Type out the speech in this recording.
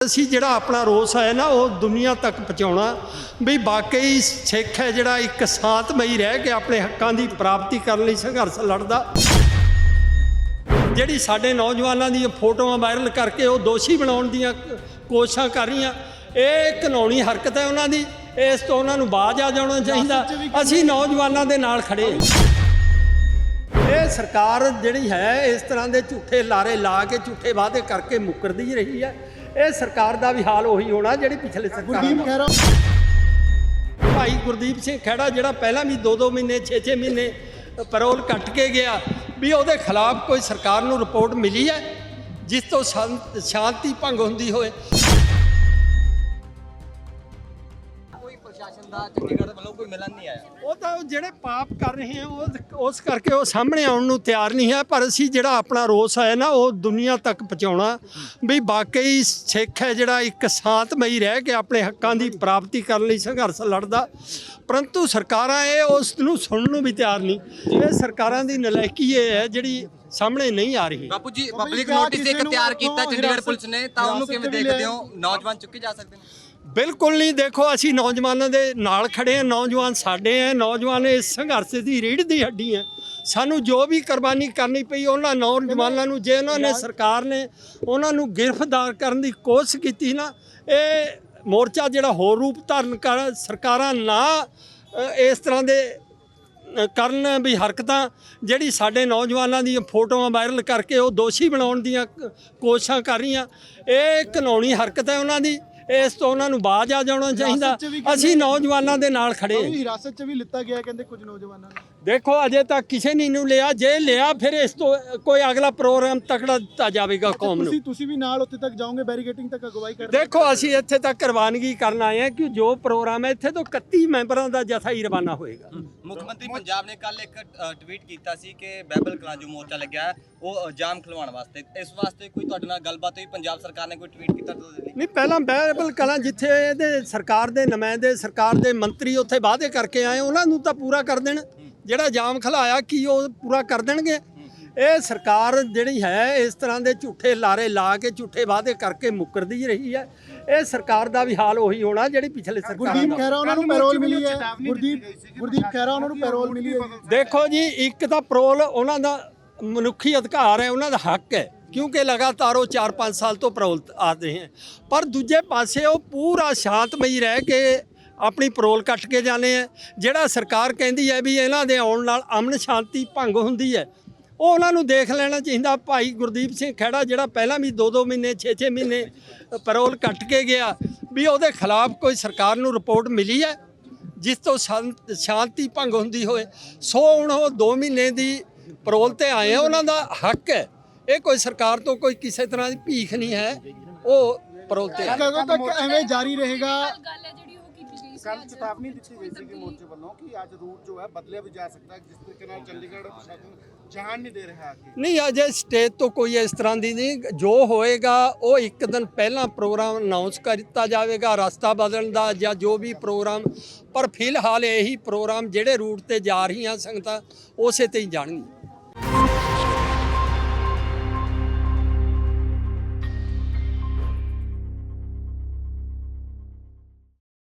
ਅਸੀਂ ਜਿਹੜਾ ਆਪਣਾ ਰੋਸ ਹੈ ਨਾ ਉਹ ਦੁਨੀਆ ਤੱਕ ਪਹੁੰਚਾਉਣਾ ਵੀ ਵਾਕਈ ਸਿੱਖ ਹੈ ਜਿਹੜਾ ਇੱਕ ਸ਼ਾਂਤਮਈ ਰਹਿ ਕੇ ਆਪਣੇ ਹੱਕਾਂ ਦੀ ਪ੍ਰਾਪਤੀ ਕਰਨ ਲਈ ਸੰਘਰਸ਼ ਲੜਦਾ। ਜਿਹੜੀ ਸਾਡੇ ਨੌਜਵਾਨਾਂ ਦੀਆਂ ਫੋਟੋਆਂ ਵਾਇਰਲ ਕਰਕੇ ਉਹ ਦੋਸ਼ੀ ਬਣਾਉਣ ਦੀਆਂ ਕੋਸ਼ਿਸ਼ਾਂ ਕਰ ਰਹੀਆਂ, ਇਹ ਘਿਨਾਉਣੀ ਹਰਕਤ ਹੈ ਉਹਨਾਂ ਦੀ। ਇਸ ਤੋਂ ਉਹਨਾਂ ਨੂੰ ਬਾਜ਼ ਆ ਜਾਣਾ ਚਾਹੀਦਾ। ਅਸੀਂ ਨੌਜਵਾਨਾਂ ਦੇ ਨਾਲ ਖੜੇ। ਇਹ ਸਰਕਾਰ ਜਿਹੜੀ ਹੈ ਇਸ ਤਰ੍ਹਾਂ ਦੇ ਝੂਠੇ ਲਾਰੇ ਲਾ ਕੇ ਝੂਠੇ ਵਾਅਦੇ ਕਰਕੇ ਮੁੱਕਰਦੀ ਰਹੀ ਹੈ। ਇਹ ਸਰਕਾਰ ਦਾ ਵੀ ਹਾਲ ਉਹੀ ਹੋਣਾ ਜਿਹੜੀ ਪਿਛਲੇ ਸਰਕਾਰ। ਭਾਈ ਗੁਰਦੀਪ ਸਿੰਘ ਖਹਿੜਾ ਜਿਹੜਾ ਪਹਿਲਾਂ ਵੀ 2-2 ਮਹੀਨੇ 6-6 ਮਹੀਨੇ ਪੈਰੋਲ ਕੱਟ ਕੇ ਗਿਆ, ਵੀ ਉਹਦੇ ਖਿਲਾਫ ਕੋਈ ਸਰਕਾਰ ਨੂੰ ਰਿਪੋਰਟ ਮਿਲੀ ਹੈ ਜਿਸ ਤੋਂ ਸ਼ਾਂਤੀ ਭੰਗ ਹੁੰਦੀ ਹੋਏ। ਪ੍ਰਸ਼ਾਸਨ ਦਾ ਚੰਡੀਗੜ੍ਹ ਵੱਲੋਂ ਕੋਈ ਮਿਲਣ ਨਹੀਂ ਆਇਆ। ਉਹ ਤਾਂ ਜਿਹੜੇ ਪਾਪ ਕਰ ਰਹੇ ਆ ਉਸ ਕਰਕੇ ਉਹ ਸਾਹਮਣੇ ਆਉਣ ਨੂੰ ਤਿਆਰ ਨਹੀਂ ਹੈ। ਪਰ ਅਸੀਂ ਜਿਹੜਾ ਆਪਣਾ ਰੋਸ ਹੈ ਨਾ ਉਹ ਦੁਨੀਆ ਤੱਕ ਪਹੁੰਚਾਉਣਾ ਵੀ ਵਾਕਈ ਸਿੱਖ ਹੈ ਜਿਹੜਾ ਇੱਕ ਸ਼ਾਂਤਮਈ ਰਹਿ ਕੇ ਆਪਣੇ ਹੱਕਾਂ ਦੀ ਪ੍ਰਾਪਤੀ ਕਰਨ ਲਈ ਸੰਘਰਸ਼ ਲੜਦਾ। ਪਰੰਤੂ ਸਰਕਾਰਾਂ ਇਹ ਉਸ ਨੂੰ ਸੁਣਨ ਨੂੰ ਵੀ ਤਿਆਰ ਨਹੀਂ। ਇਹ ਸਰਕਾਰਾਂ ਦੀ ਨਲਾਇਕੀ ਇਹ ਹੈ ਜਿਹੜੀ ਸਾਹਮਣੇ ਨਹੀਂ ਆ ਰਹੀ। ਬਾਪੂ ਜੀ, ਪਬਲਿਕ ਨੋਟਿਸ ਇੱਕ ਤਿਆਰ ਕੀਤਾ ਚੰਡੀਗੜ੍ਹ ਪੁਲਿਸ ਨੇ, ਤਾਂ ਉਹਨੂੰ ਕਿਵੇਂ ਦੇਖਦੇ ਹੋ? ਨੌਜਵਾਨ ਚੁੱਕੇ ਜਾ ਸਕਦੇ ਨੇ? ਬਿਲਕੁਲ ਨਹੀਂ। ਦੇਖੋ, ਅਸੀਂ ਨੌਜਵਾਨਾਂ ਦੇ ਨਾਲ ਖੜੇ ਹਾਂ। ਨੌਜਵਾਨ ਸਾਡੇ ਹੈ। ਨੌਜਵਾਨ ਇਸ ਸੰਘਰਸ਼ ਦੀ ਰੀੜ੍ਹ ਦੀ ਹੱਡੀ ਹੈ। ਸਾਨੂੰ ਜੋ ਵੀ ਕੁਰਬਾਨੀ ਕਰਨੀ ਪਈ ਉਹਨਾਂ ਨੌਜਵਾਨਾਂ ਨੂੰ, ਜੇ ਉਹਨਾਂ ਨੇ ਸਰਕਾਰ ਨੇ ਉਹਨਾਂ ਨੂੰ ਗ੍ਰਿਫਤਾਰ ਕਰਨ ਦੀ ਕੋਸ਼ਿਸ਼ ਕੀਤੀ ਨਾ, ਇਹ ਮੋਰਚਾ ਜਿਹੜਾ ਹੋਰ ਰੂਪ ਧਾਰਨ ਕਰ ਸਰਕਾਰਾਂ ਨਾ ਇਸ ਤਰ੍ਹਾਂ ਦੇ ਕਰਨ ਵੀ ਹਰਕਤਾਂ, ਜਿਹੜੀ ਸਾਡੇ ਨੌਜਵਾਨਾਂ ਦੀਆਂ ਫੋਟੋਆਂ ਵਾਇਰਲ ਕਰਕੇ ਉਹ ਦੋਸ਼ੀ ਬਣਾਉਣ ਦੀਆਂ ਕੋਸ਼ਿਸ਼ਾਂ ਕਰ ਰਹੀਆਂ, ਇਹ ਘਿਨਾਉਣੀ ਹਰਕਤ ਹੈ ਉਹਨਾਂ ਦੀ। ਇਸ ਤੋਂ ਉਹਨਾਂ ਨੂੰ ਬਾਜ਼ ਆ ਜਾਣਾ ਚਾਹੀਦਾ। ਅਸੀਂ ਨੌਜਵਾਨਾਂ ਦੇ ਨਾਲ ਖੜੇ। ਹਿਰਾਸਤ 'ਚ ਵੀ ਲਿੱਤਾ ਗਿਆ ਕਹਿੰਦੇ ਕੁਝ ਨੌਜਵਾਨਾਂ ਨੂੰ। ਦੇਖੋ, ਅਜੇ ਤੱਕ ਕਿਸੇ ਨੇ ਨਹੀਂ ਲਿਆ। ਜੇ ਲਿਆ ਫਿਰ ਇਸ ਤੋਂ ਕੋਈ ਅਗਲਾ ਪ੍ਰੋਗਰਾਮ ਤਕੜਾ ਦਿੱਤਾ ਜਾਵੇਗਾ ਕੌਮ ਨੂੰ। ਤੁਸੀਂ ਵੀ ਨਾਲ ਉੱਥੇ ਤੱਕ ਜਾਓਗੇ, ਬੈਰੀਕੇਟਿੰਗ ਤੱਕ ਅਗਵਾਈ ਕਰਦੇ? ਦੇਖੋ, ਅਸੀਂ ਇੱਥੇ ਤੱਕ ਰਵਾਨਗੀ ਕਰਨ ਆਏ ਹਾਂ ਕਿ ਜੋ ਪ੍ਰੋਗਰਾਮ ਹੈ ਇੱਥੇ ਤੋਂ 31 ਮੈਂਬਰਾਂ ਦਾ ਜਥਾ ਹੀ ਰਵਾਨਾ ਹੋਏਗਾ। ਮੁੱਖ ਮੰਤਰੀ ਪੰਜਾਬ ਨੇ ਕੱਲ ਇੱਕ ਟਵੀਟ ਕੀਤਾ ਸੀ ਕਿ ਬਾਈਬਲ ਕਲਾਂ ਜੋ ਮੋਰਚਾ ਲੱਗਿਆ ਹੈ ਉਹ ਜਾਮ ਖਲਵਾਉਣ ਵਾਸਤੇ। ਇਸ ਵਾਸਤੇ ਕੋਈ ਤੁਹਾਡੇ ਨਾਲ ਗੱਲਬਾਤ ਹੋਈ? ਪੰਜਾਬ ਸਰਕਾਰ ਨੇ ਕੋਈ ਟਵੀਟ ਕੀਤਾ? ਨਹੀਂ, ਪਹਿਲਾਂ ਬਾਈਬਲ ਕਲਾਂ ਜਿੱਥੇ ਇਹਦੇ ਸਰਕਾਰ ਦੇ ਨੁਮਾਇੰਦੇ, ਸਰਕਾਰ ਦੇ ਮੰਤਰੀ ਉੱਥੇ ਵਾਅਦੇ ਕਰਕੇ ਆਏ, ਉਹਨਾਂ ਨੂੰ ਤਾਂ ਪੂਰਾ ਕਰ ਦੇਣ। ਜਿਹੜਾ ਜਾਮ ਖਲਾਇਆ ਕੀ ਉਹ ਪੂਰਾ ਕਰ ਦੇਣਗੇ? ਇਹ ਸਰਕਾਰ ਜਿਹੜੀ ਹੈ ਇਸ ਤਰ੍ਹਾਂ ਦੇ ਝੂਠੇ ਲਾਰੇ ਲਾ ਕੇ ਝੂਠੇ ਵਾਅਦੇ ਕਰਕੇ ਮੁੱਕਰਦੀ ਰਹੀ ਹੈ। ਇਹ ਸਰਕਾਰ ਦਾ ਵੀ ਹਾਲ ਉਹੀ ਹੋਣਾ ਜਿਹੜੀ ਪਿਛਲੇ ਸਰਕਾਰ ਦਾ। ਗੁਰਦੀਪ ਖਹਿਰਾ ਉਹਨਾਂ ਨੂੰ ਪੈਰੋਲ ਮਿਲੀ ਹੈ। ਗੁਰਦੀਪ ਖਹਿਰਾ ਉਹਨਾਂ ਨੂੰ ਪੈਰੋਲ ਮਿਲੀ ਹੈ। ਦੇਖੋ ਜੀ, ਇੱਕ ਤਾਂ ਪੈਰੋਲ ਉਹਨਾਂ ਦਾ ਮਨੁੱਖੀ ਅਧਿਕਾਰ ਹੈ, ਉਹਨਾਂ ਦਾ ਹੱਕ ਹੈ, ਕਿਉਂਕਿ ਲਗਾਤਾਰ ਉਹ 4-5 ਸਾਲ ਤੋਂ ਪੈਰੋਲ ਆਦੇ ਹੈ। ਪਰ ਦੂਜੇ ਪਾਸੇ ਉਹ ਪੂਰਾ ਸ਼ਾਂਤਮਈ ਰਹਿ ਕੇ ਆਪਣੀ ਪੈਰੋਲ ਕੱਟ ਕੇ ਜਾਂਦੇ ਆ। ਜਿਹੜਾ ਸਰਕਾਰ ਕਹਿੰਦੀ ਹੈ ਵੀ ਇਹਨਾਂ ਦੇ ਆਉਣ ਨਾਲ ਅਮਨ ਸ਼ਾਂਤੀ ਭੰਗ ਹੁੰਦੀ ਹੈ, ਉਹ ਉਹਨਾਂ ਨੂੰ ਦੇਖ ਲੈਣਾ ਚਾਹੀਦਾ। ਭਾਈ ਗੁਰਦੀਪ ਸਿੰਘ ਖਹਿੜਾ ਜਿਹੜਾ ਪਹਿਲਾਂ ਵੀ 2-2 ਮਹੀਨੇ 6-6 ਮਹੀਨੇ ਪੈਰੋਲ ਕੱਟ ਕੇ ਗਿਆ, ਵੀ ਉਹਦੇ ਖਿਲਾਫ ਕੋਈ ਸਰਕਾਰ ਨੂੰ ਰਿਪੋਰਟ ਮਿਲੀ ਹੈ ਜਿਸ ਤੋਂ ਸ਼ਾਂਤੀ ਭੰਗ ਹੁੰਦੀ ਹੋਏ। ਸੋ ਹੁਣ ਉਹ 2 ਮਹੀਨੇ ਦੀ ਪੈਰੋਲ ਤੇ ਆਏ ਆ, ਉਹਨਾਂ ਦਾ ਹੱਕ ਹੈ। ਇਹ ਕੋਈ ਸਰਕਾਰ ਤੋਂ ਕੋਈ ਕਿਸੇ ਤਰ੍ਹਾਂ ਦੀ ਭੀਖ ਨਹੀਂ ਹੈ। ਉਹ ਪੈਰੋਲ ਤੇ ਕਦੋਂ ਤੱਕ ਐਵੇਂ ਜਾਰੀ ਰਹੇਗਾ? ਕੱਲ ਚੇਤਾਵਨੀ ਦਿੱਤੀ ਗਈ ਸੀ ਕਿ ਮੋਰਚੇ ਵੱਲੋਂ ਕਿ ਅੱਜ ਰੂਟ ਜੋ ਹੈ ਬਦਲਿਆ ਵੀ ਜਾ ਸਕਦਾ ਹੈ, ਜਿਸ ਤਰੀਕੇ ਨਾਲ ਚੰਡੀਗੜ੍ਹ ਪ੍ਰਸ਼ਾਸਨ ਜਾਣ ਨਹੀਂ ਦੇ ਰਿਹਾ ਅੱਗੇ। ਨਹੀਂ, ਅਜੇ ਸਟੇਜ ਤੋਂ ਕੋਈ ਇਸ ਤਰ੍ਹਾਂ ਦੀ ਨਹੀਂ। ਜੋ ਹੋਏਗਾ ਉਹ ਇੱਕ ਦਿਨ ਪਹਿਲਾਂ ਪ੍ਰੋਗਰਾਮ ਅਨਾਉਂਸ ਕਰ ਦਿੱਤਾ ਜਾਵੇਗਾ, ਰਸਤਾ ਬਦਲਣ ਦਾ ਜਾਂ ਜੋ ਵੀ ਪ੍ਰੋਗਰਾਮ। ਪਰ ਫਿਲਹਾਲ ਇਹੀ ਪ੍ਰੋਗਰਾਮ ਜਿਹੜੇ ਰੂਟ ਤੇ ਜਾ ਰਹੀਆਂ ਸੰਗਤਾਂ ਉਸੇ ਤੇ ਹੀ ਜਾਣਗੀਆਂ।